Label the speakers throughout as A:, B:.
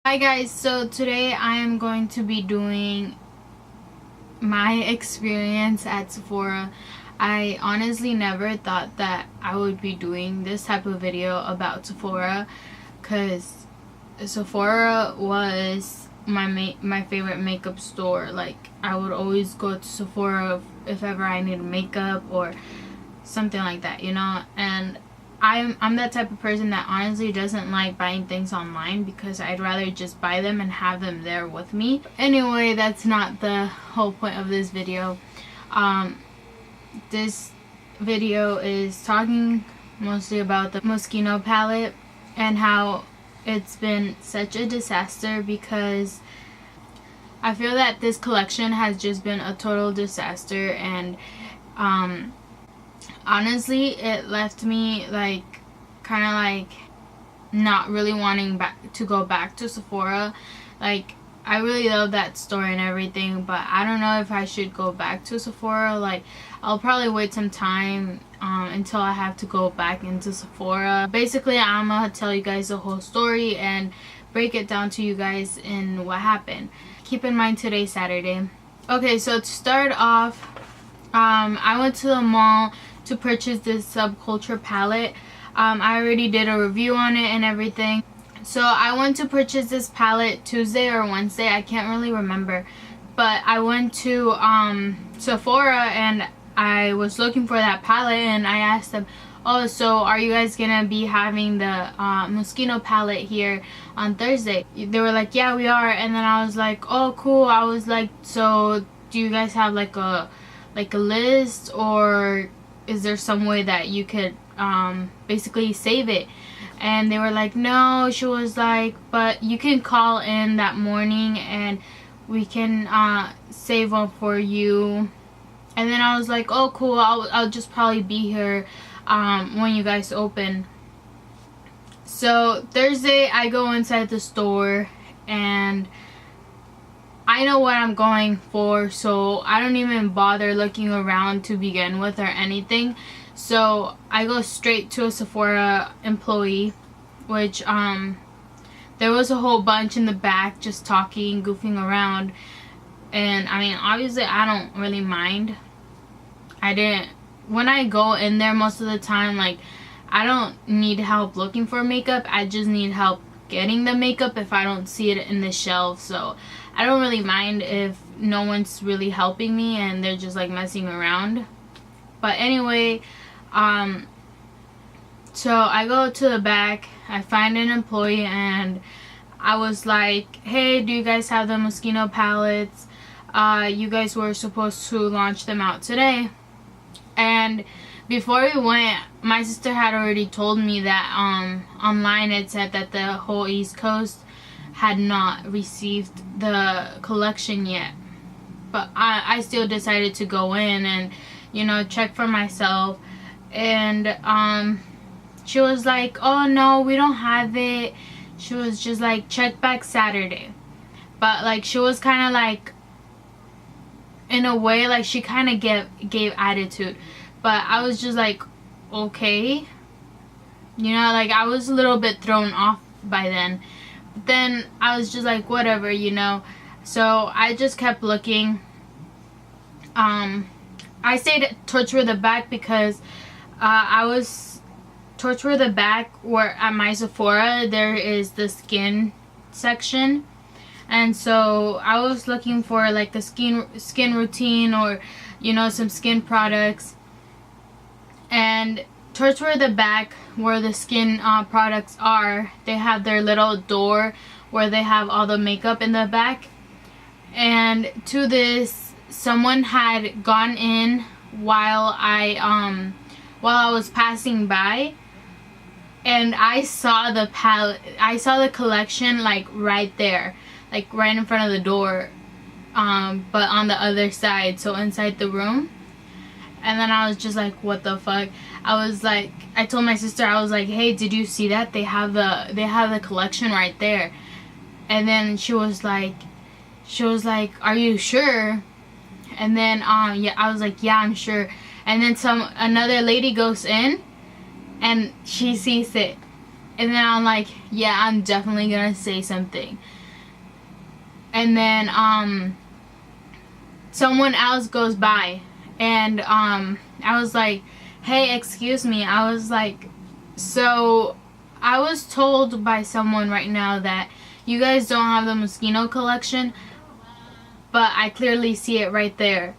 A: Hi guys, so today I am going to be doing my experience at Sephora. I honestly never thought that I would be doing this type of video about Sephora because Sephora was my favorite makeup store. Like, I would always go to Sephora if ever I needed makeup or something like that, you know. And I'm that type of person that honestly doesn't like buying things online because I'd rather just buy them and have them there with me. Anyway, that's not the whole point of this video. This video is talking mostly about the Moschino palette and how it's been such a disaster because I feel that this collection has just been a total disaster, and honestly it left me like kind of like not really wanting to go back to Sephora. Like, I really love that store and everything, but I don't know if I should go back to Sephora. Like, I'll probably wait some time until I have to go back into Sephora. Basically, I'm gonna tell you guys the whole story and break it down to you guys in what happened. Keep in mind today's Saturday. Okay, so to start off, I went to the mall to purchase this Subculture palette. I already did a review on it and everything. So I went to purchase this palette Tuesday or Wednesday, I can't really remember. But I went to Sephora and I was looking for that palette, and I asked them, oh, so are you guys gonna be having the Moschino palette here on Thursday? They were like, yeah, we are. And then I was like, oh, cool. I was like, so do you guys have like a list, or is there some way that you could basically save it? And they were like, no. She was like, but you can call in that morning and we can save one for you. And then I was like, oh, cool. I'll just probably be here when you guys open. So Thursday I go inside the store and I know what I'm going for, so I don't even bother looking around to begin with or anything. So I go straight to a Sephora employee, which there was a whole bunch in the back just talking, goofing around. And I mean, obviously I don't really mind. When I go in there most of the time, like, I don't need help looking for makeup. I just need help getting the makeup if I don't see it in the shelf. So I don't really mind if no one's really helping me and they're just like messing around. But anyway, so I go to the back, I find an employee, and I was like, hey, do you guys have the Moschino palettes? You guys were supposed to launch them out today. And before we went, my sister had already told me that online it said that the whole East Coast had not received the collection yet. But I still decided to go in and, you know, check for myself. And she was like, oh no, we don't have it. She was just like, check back Saturday. But like, she was kind of like, in a way, like, she kind of gave attitude. But I was just like, okay, you know, like, I was a little bit thrown off by then. But then I was just like, whatever, you know. So I just kept looking. I stayed towards the back because I was towards the back where at my Sephora there is the skin section. And so I was looking for like the skin routine, or, you know, some skin products. And towards the back where the skin products are, they have their little door where they have all the makeup in the back. And to this, someone had gone in while I was passing by, and I saw the palette, I saw the collection like right there, like right in front of the door, but on the other side, so inside the room. And then I was just like, what the fuck? I was like, I told my sister, I was like, hey, did you see that? They have the collection right there. And then she was like, are you sure? And then yeah, I was like, yeah, I'm sure. And then another lady goes in and she sees it. And then I'm like, yeah, I'm definitely gonna say something. And then someone else goes by, and I was like, hey, excuse me. I was like, so I was told by someone right now that you guys don't have the Moschino collection, but I clearly see it right there.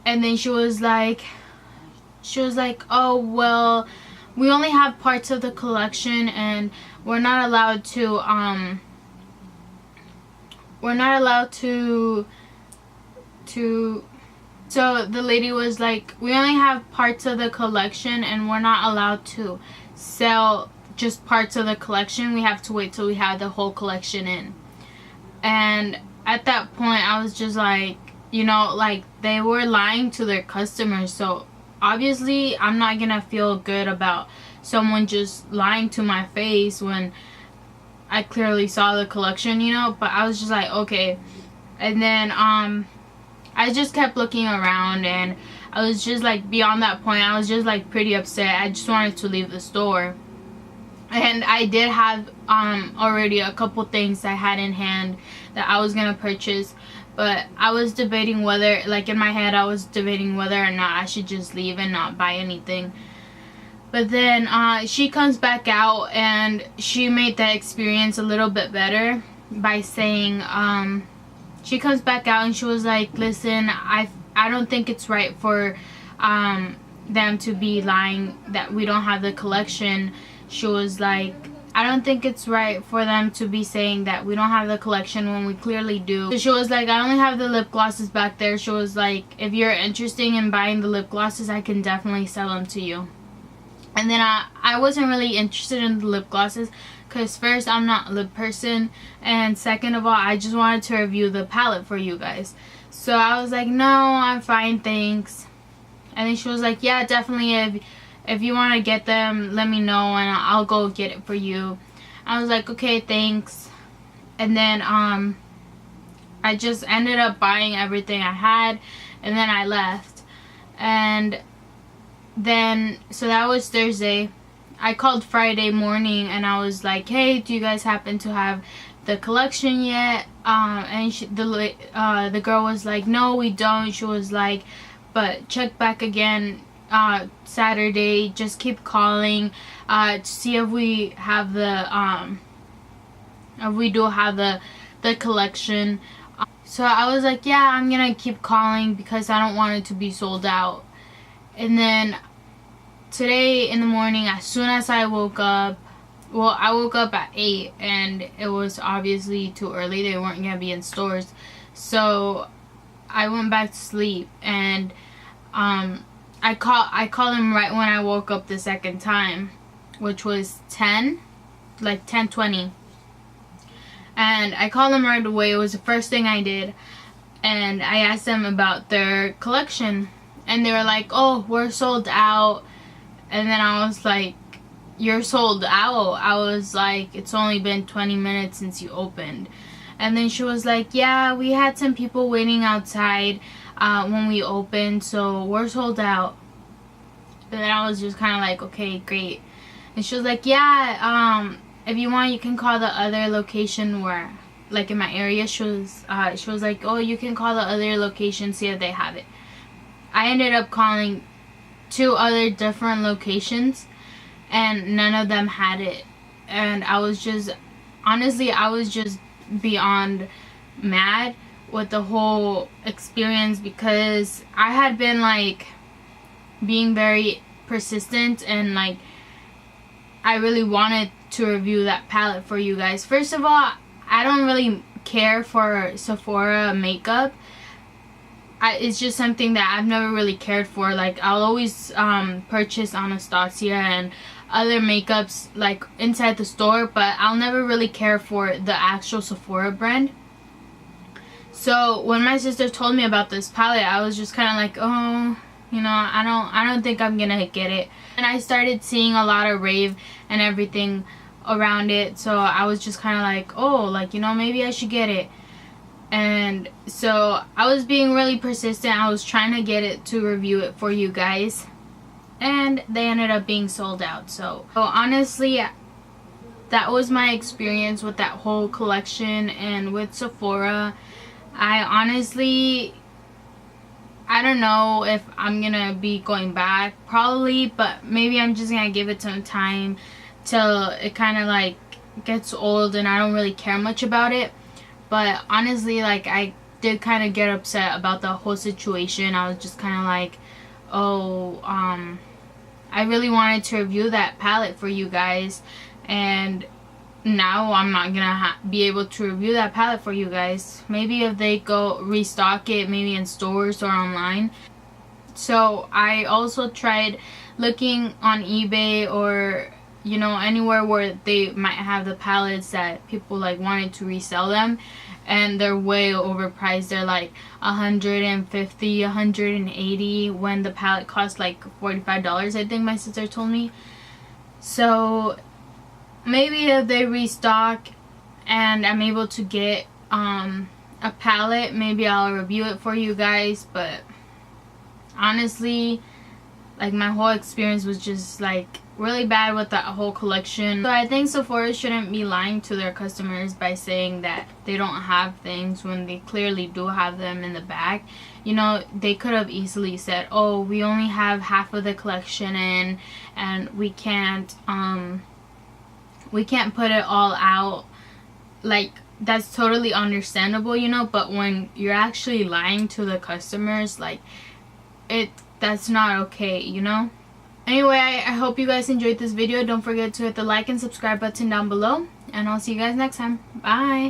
A: And then she was like, oh, well, we only have parts of the collection, and we're not allowed to so the lady was like, we only have parts of the collection, and we're not allowed to sell just parts of the collection. We have to wait till we have the whole collection in. And at that point, I was just like, you know, like, they were lying to their customers. So obviously I'm not gonna feel good about someone just lying to my face when I clearly saw the collection, you know. But I was just like, okay. And then I just kept looking around, and I was just like, beyond that point, I was just like pretty upset. I just wanted to leave the store. And I did have already a couple things I had in hand that I was gonna purchase, but I was debating whether, like, in my head I was debating whether or not I should just leave and not buy anything. But then she comes back out, and she made that experience a little bit better by saying, she comes back out and she was like, listen, I don't think it's right for them to be lying that we don't have the collection. She was like, I don't think it's right for them to be saying that we don't have the collection when we clearly do. So she was like, I only have the lip glosses back there. She was like, if you're interested in buying the lip glosses, I can definitely sell them to you. And then I wasn't really interested in the lip glosses, because first, I'm not a lip person, and second of all, I just wanted to review the palette for you guys. So I was like, no, I'm fine, thanks. And then she was like, yeah, definitely, if you want to get them, let me know and I'll go get it for you. I was like, okay, thanks. And then I just ended up buying everything I had, and then I left. And then, so that was Thursday. I called Friday morning, and I was like, hey, do you guys happen to have the collection yet? And the girl was like, no, we don't. She was like, but check back again Saturday. Just keep calling to see if we have the if we do have the collection. So I was like, yeah, I'm gonna keep calling because I don't want it to be sold out. And then today in the morning, as soon as I woke up, well, I woke up at 8, and it was obviously too early. They weren't gonna be in stores. So I went back to sleep, and I called him right when I woke up the second time, which was 10:20. And I called them right away. It was the first thing I did. And I asked them about their collection. And they were like, oh, we're sold out. And then I was like, you're sold out? I was like, it's only been 20 minutes since you opened. And then she was like, yeah, we had some people waiting outside when we opened, so we're sold out. And then I was just kind of like, okay, great. And she was like, yeah, if you want, you can call the other location where, like, in my area. She was like, oh, you can call the other location, see if they have it. I ended up calling 2 other different locations, and none of them had it. And I was just, honestly, I was just beyond mad with the whole experience, because I had been, like, being very persistent, and, like, I really wanted to review that palette for you guys. First of all, I don't really care for Sephora makeup. It's just something that I've never really cared for. Like, I'll always purchase Anastasia and other makeups, like, inside the store, but I'll never really care for the actual Sephora brand. So when my sister told me about this palette, I was just kind of like, oh, you know, I don't think I'm gonna get it. And I started seeing a lot of rave and everything around it, so I was just kind of like, oh, like, you know, maybe I should get it. And so I was being really persistent. I was trying to get it to review it for you guys. and they ended up being sold out. So honestly, that was my experience with that whole collection and with Sephora. I don't know if I'm gonna be going back, probably, but maybe I'm just gonna give it some time till it kind of like gets old and I don't really care much about it. But honestly, like, I did kind of get upset about the whole situation. I was just kind of like, oh, I really wanted to review that palette for you guys, and now I'm not gonna be able to review that palette for you guys. Maybe if they go restock it, maybe in stores or online. So I also tried looking on eBay or, you know, anywhere where they might have the palettes that people like wanted to resell them, and they're way overpriced. They're like $150, $180 when the palette costs like $45, I think my sister told me. So maybe if they restock and I'm able to get a palette, maybe I'll review it for you guys. But honestly, like, my whole experience was just like really bad with that whole collection. So I think Sephora shouldn't be lying to their customers by saying that they don't have things when they clearly do have them in the bag. You know, they could have easily said, oh, we only have half of the collection in, and we can't put it all out. Like, that's totally understandable, you know. But when you're actually lying to the customers, like, that's not okay, you know. Anyway, I hope you guys enjoyed this video. Don't forget to hit the like and subscribe button down below, and I'll see you guys next time. Bye.